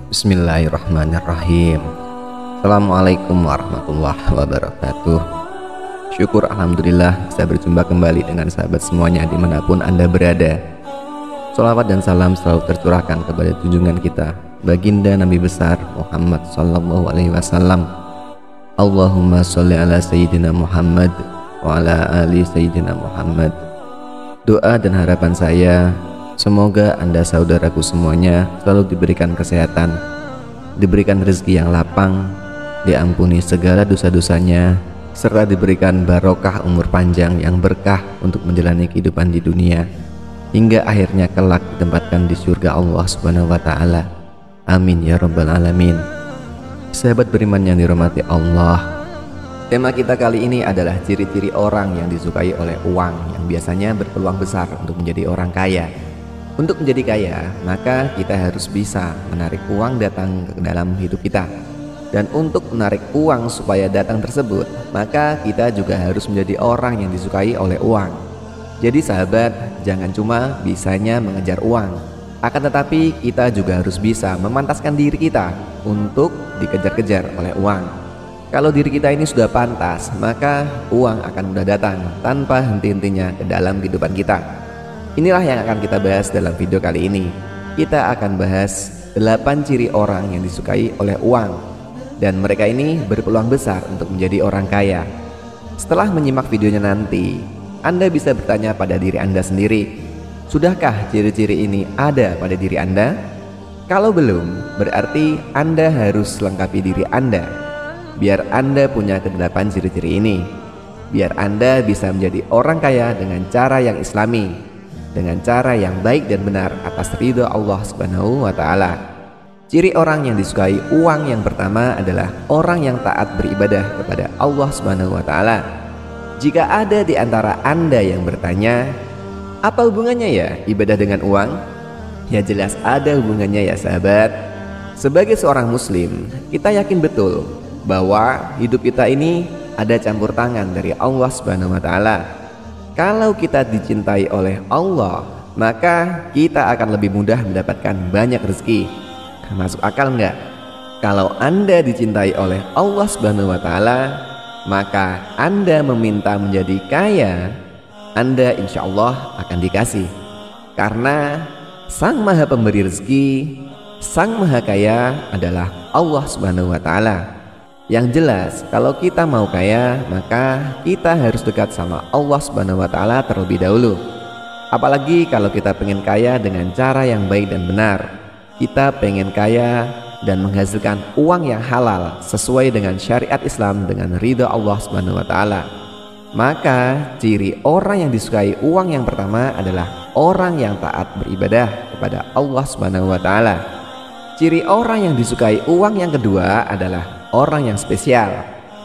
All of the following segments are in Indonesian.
Bismillahirrahmanirrahim. Assalamualaikum warahmatullahi wabarakatuh. Syukur alhamdulillah bisa berjumpa kembali dengan sahabat semuanya dimanapun Anda berada. Sholawat dan salam selalu tercurahkan kepada junjungan kita, baginda Nabi besar Muhammad sallallahu alaihi wasallam. Allahumma sholli ala sayyidina Muhammad wa ala ali sayyidina Muhammad. Doa dan harapan saya, semoga Anda saudaraku semuanya selalu diberikan kesehatan, diberikan rezeki yang lapang, diampuni segala dosa-dosanya, serta diberikan barokah umur panjang yang berkah untuk menjalani kehidupan di dunia, hingga akhirnya kelak ditempatkan di surga Allah Subhanahu wa Ta'ala. Amin ya Rabbal Alamin. Sahabat beriman yang dirahmati Allah, tema kita kali ini adalah ciri-ciri orang yang disukai oleh uang, yang biasanya berpeluang besar untuk menjadi orang kaya. Untuk menjadi kaya, maka kita harus bisa menarik uang datang ke dalam hidup kita. Dan untuk menarik uang supaya datang tersebut, maka kita juga harus menjadi orang yang disukai oleh uang. Jadi sahabat, jangan cuma bisanya mengejar uang, akan tetapi kita juga harus bisa memantaskan diri kita untuk dikejar-kejar oleh uang. Kalau diri kita ini sudah pantas, maka uang akan mudah datang tanpa henti-hentinya ke dalam kehidupan kita. Inilah yang akan kita bahas dalam video kali ini. Kita akan bahas 8 ciri orang yang disukai oleh uang, dan mereka ini berpeluang besar untuk menjadi orang kaya. Setelah menyimak videonya nanti, Anda bisa bertanya pada diri Anda sendiri, sudahkah ciri-ciri ini ada pada diri Anda? Kalau belum, berarti Anda harus lengkapi diri Anda, biar Anda punya ke-8 ciri-ciri ini, biar Anda bisa menjadi orang kaya dengan cara yang islami, dengan cara yang baik dan benar atas ridho Allah Subhanahu wa Ta'ala. Ciri orang yang disukai uang yang pertama adalah orang yang taat beribadah kepada Allah Subhanahu wa Ta'ala. Jika ada di antara Anda yang bertanya, apa hubungannya ya ibadah dengan uang? Ya jelas ada hubungannya ya sahabat. Sebagai seorang muslim, kita yakin betul bahwa hidup kita ini ada campur tangan dari Allah Subhanahu wa Ta'ala. Kalau kita dicintai oleh Allah, maka kita akan lebih mudah mendapatkan banyak rezeki. Masuk akal enggak? Kalau Anda dicintai oleh Allah Subhanahu wa Ta'ala, maka Anda meminta menjadi kaya, Anda insya Allah akan dikasih. Karena Sang Maha Pemberi rezeki, Sang Maha Kaya adalah Allah Subhanahu wa Ta'ala. Yang jelas, kalau kita mau kaya, maka kita harus dekat sama Allah Subhanahu wa Ta'ala terlebih dahulu. Apalagi kalau kita pengen kaya dengan cara yang baik dan benar. Kita pengen kaya dan menghasilkan uang yang halal sesuai dengan syariat Islam dengan ridha Allah Subhanahu wa Ta'ala. Maka ciri orang yang disukai uang yang pertama adalah orang yang taat beribadah kepada Allah Subhanahu wa Ta'ala. Ciri orang yang disukai uang yang kedua adalah orang yang spesial.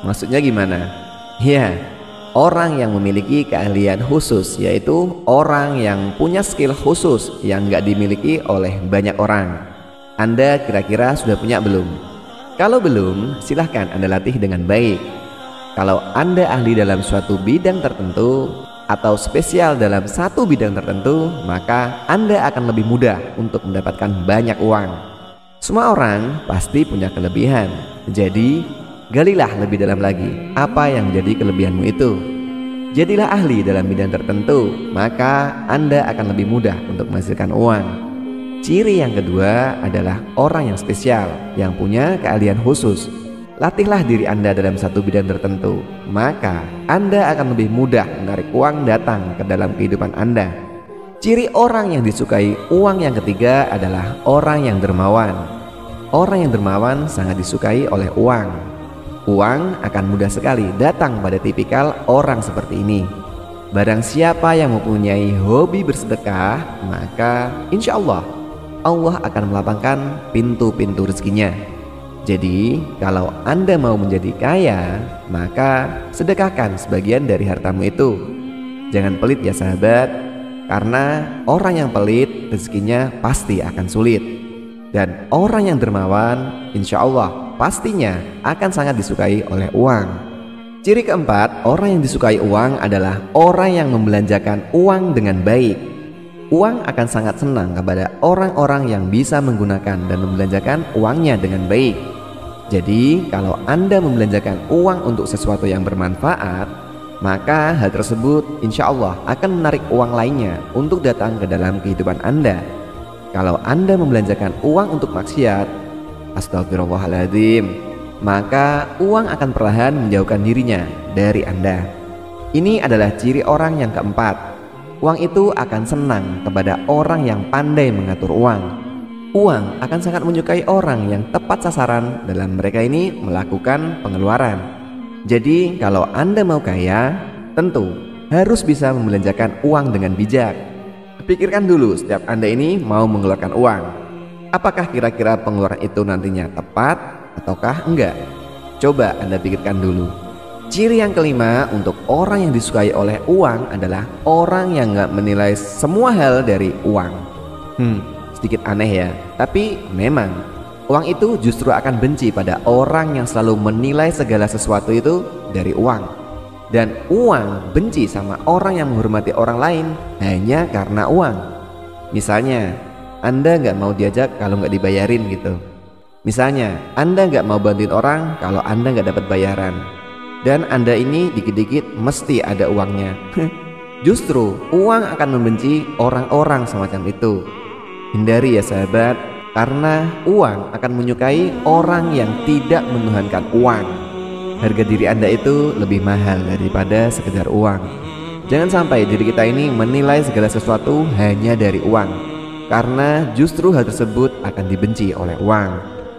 Maksudnya gimana? Ya, orang yang memiliki keahlian khusus, yaitu orang yang punya skill khusus yang nggak dimiliki oleh banyak orang. Anda kira-kira sudah punya belum? Kalau belum, silahkan Anda latih dengan baik. Kalau Anda ahli dalam suatu bidang tertentu atau spesial dalam satu bidang tertentu, maka Anda akan lebih mudah untuk mendapatkan banyak uang. Semua orang pasti punya kelebihan, jadi galilah lebih dalam lagi apa yang menjadi kelebihanmu itu. Jadilah ahli dalam bidang tertentu, maka Anda akan lebih mudah untuk menghasilkan uang. Ciri yang kedua adalah orang yang spesial, yang punya keahlian khusus. Latihlah diri Anda dalam satu bidang tertentu, maka Anda akan lebih mudah menarik uang datang ke dalam kehidupan Anda. Ciri orang yang disukai uang yang ketiga adalah orang yang dermawan. Orang yang dermawan sangat disukai oleh uang. Uang akan mudah sekali datang pada tipikal orang seperti ini. Barang siapa yang mempunyai hobi bersedekah, maka insya Allah akan melapangkan pintu-pintu rezekinya. Jadi kalau Anda mau menjadi kaya, maka sedekahkan sebagian dari hartamu itu. Jangan pelit ya sahabat, karena orang yang pelit rezekinya pasti akan sulit. Dan orang yang dermawan insya Allah pastinya akan sangat disukai oleh uang. Ciri keempat, orang yang disukai uang adalah orang yang membelanjakan uang dengan baik. Uang akan sangat senang kepada orang-orang yang bisa menggunakan dan membelanjakan uangnya dengan baik. Jadi, kalau Anda membelanjakan uang untuk sesuatu yang bermanfaat, maka hal tersebut insya Allah akan menarik uang lainnya untuk datang ke dalam kehidupan Anda. Kalau Anda membelanjakan uang untuk maksiat, astagfirullahaladzim, maka uang akan perlahan menjauhkan dirinya dari Anda. Ini adalah ciri orang yang keempat. Uang itu akan senang kepada orang yang pandai mengatur uang. Uang akan sangat menyukai orang yang tepat sasaran dalam mereka ini melakukan pengeluaran. Jadi kalau Anda mau kaya, tentu harus bisa membelanjakan uang dengan bijak. Pikirkan dulu setiap Anda ini mau mengeluarkan uang. Apakah kira-kira pengeluaran itu nantinya tepat ataukah enggak? Coba Anda pikirkan dulu. Ciri yang kelima untuk orang yang disukai oleh uang adalah orang yang enggak menilai semua hal dari uang. Sedikit aneh ya, tapi memang uang itu justru akan benci pada orang yang selalu menilai segala sesuatu itu dari uang. Dan uang benci sama orang yang menghormati orang lain hanya karena uang. Misalnya, Anda nggak mau diajak kalau nggak dibayarin gitu. Misalnya, Anda nggak mau bantuin orang kalau Anda nggak dapat bayaran. Dan Anda ini dikit-dikit mesti ada uangnya. Justru uang akan membenci orang-orang semacam itu. Hindari ya sahabat, karena uang akan menyukai orang yang tidak menuhankan uang. Harga diri Anda itu lebih mahal daripada sekedar uang. Jangan sampai diri kita ini menilai segala sesuatu hanya dari uang, karena justru hal tersebut akan dibenci oleh uang.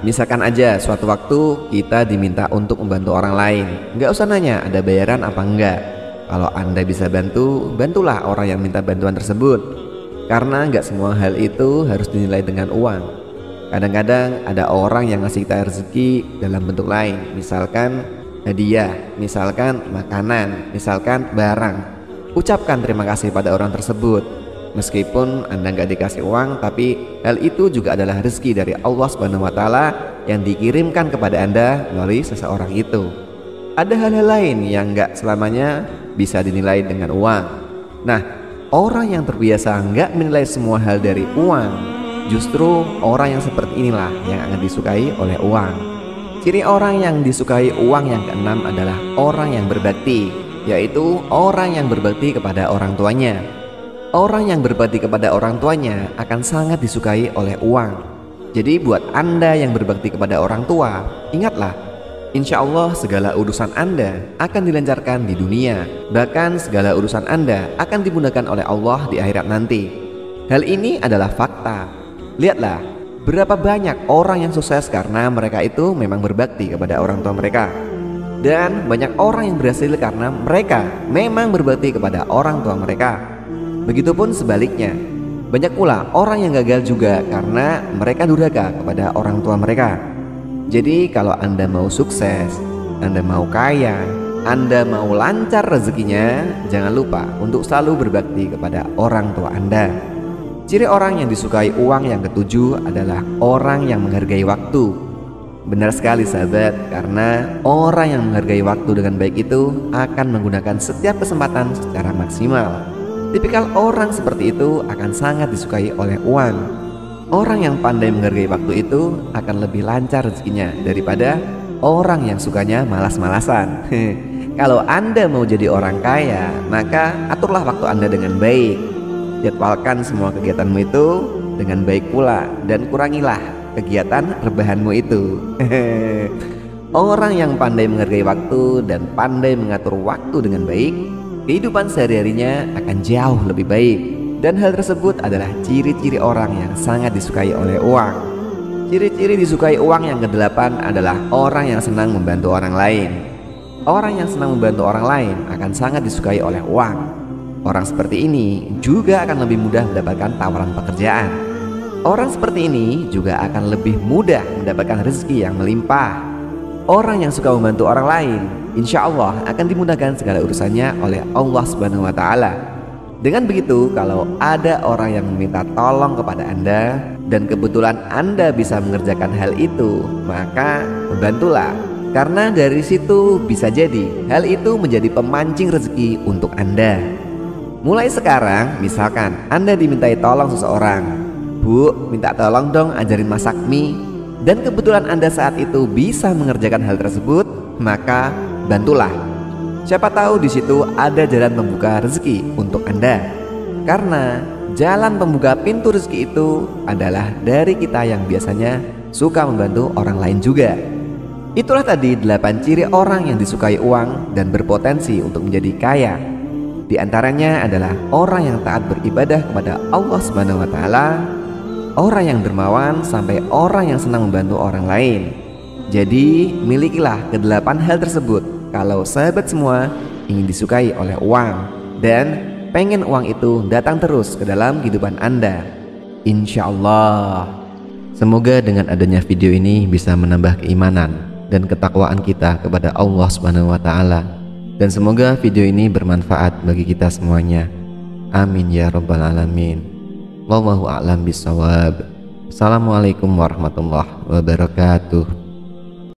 Misalkan aja suatu waktu kita diminta untuk membantu orang lain, nggak usah nanya ada bayaran apa enggak. Kalau Anda bisa bantu, bantulah orang yang minta bantuan tersebut. Karena nggak semua hal itu harus dinilai dengan uang. Kadang-kadang ada orang yang ngasih kita rezeki dalam bentuk lain, misalkan hadiah, misalkan makanan, misalkan barang. Ucapkan terima kasih pada orang tersebut. Meskipun Anda nggak dikasih uang, tapi hal itu juga adalah rezeki dari Allah Subhanahu wa Ta'ala yang dikirimkan kepada Anda melalui seseorang itu. Ada hal-hal lain yang nggak selamanya bisa dinilai dengan uang. Nah, orang yang terbiasa nggak menilai semua hal dari uang, justru orang yang seperti inilah yang akan disukai oleh uang. Ciri orang yang disukai uang yang keenam adalah orang yang berbakti, yaitu orang yang berbakti kepada orang tuanya. Orang yang berbakti kepada orang tuanya akan sangat disukai oleh uang. Jadi buat Anda yang berbakti kepada orang tua, ingatlah, insya Allah segala urusan Anda akan dilancarkan di dunia. Bahkan segala urusan Anda akan dimudahkan oleh Allah di akhirat nanti. Hal ini adalah fakta. Lihatlah, berapa banyak orang yang sukses karena mereka itu memang berbakti kepada orang tua mereka. Dan banyak orang yang berhasil karena mereka memang berbakti kepada orang tua mereka. Begitupun sebaliknya, banyak pula orang yang gagal juga karena mereka durhaka kepada orang tua mereka. Jadi kalau Anda mau sukses, Anda mau kaya, Anda mau lancar rezekinya, jangan lupa untuk selalu berbakti kepada orang tua Anda. Ciri orang yang disukai uang yang ketujuh adalah orang yang menghargai waktu. Benar sekali sahabat, karena orang yang menghargai waktu dengan baik itu akan menggunakan setiap kesempatan secara maksimal. Tipikal orang seperti itu akan sangat disukai oleh uang. Orang yang pandai menghargai waktu itu akan lebih lancar rezekinya daripada orang yang sukanya malas-malasan. Kalau Anda mau jadi orang kaya, maka aturlah waktu Anda dengan baik. Jadwalkan semua kegiatanmu itu dengan baik pula, dan kurangilah kegiatan rebahanmu itu. Orang yang pandai menghargai waktu dan pandai mengatur waktu dengan baik, kehidupan sehari-harinya akan jauh lebih baik. Dan hal tersebut adalah ciri-ciri orang yang sangat disukai oleh uang. Ciri-ciri disukai uang yang kedelapan adalah orang yang senang membantu orang lain. Orang yang senang membantu orang lain akan sangat disukai oleh uang. Orang seperti ini juga akan lebih mudah mendapatkan tawaran pekerjaan. Orang seperti ini juga akan lebih mudah mendapatkan rezeki yang melimpah. Orang yang suka membantu orang lain, insya Allah akan dimudahkan segala urusannya oleh Allah Subhanahu wa Ta'ala. Dengan begitu, kalau ada orang yang meminta tolong kepada Anda dan kebetulan Anda bisa mengerjakan hal itu, maka bantulah. karena dari situ bisa jadi hal itu menjadi pemancing rezeki untuk Anda. Mulai sekarang, misalkan Anda dimintai tolong seseorang, "Bu, minta tolong dong ajarin masak mie," dan kebetulan Anda saat itu bisa mengerjakan hal tersebut, maka bantulah. Siapa tahu di situ ada jalan membuka rezeki untuk Anda. Karena jalan pembuka pintu rezeki itu adalah dari kita yang biasanya suka membantu orang lain juga. Itulah tadi 8 ciri orang yang disukai uang dan berpotensi untuk menjadi kaya. Di antaranya adalah orang yang taat beribadah kepada Allah Subhanahu wa taala, orang yang dermawan, sampai orang yang senang membantu orang lain. Jadi, milikilah ke-8 hal tersebut kalau sahabat semua ingin disukai oleh uang dan pengen uang itu datang terus ke dalam kehidupan Anda. Insya Allah. Semoga dengan adanya video ini bisa menambah keimanan dan ketakwaan kita kepada Allah Subhanahu wa taala, dan semoga video ini bermanfaat bagi kita semuanya. Amin ya rabbal alamin. Wallahu a'lam bishawab. Assalamualaikum warahmatullahi wabarakatuh.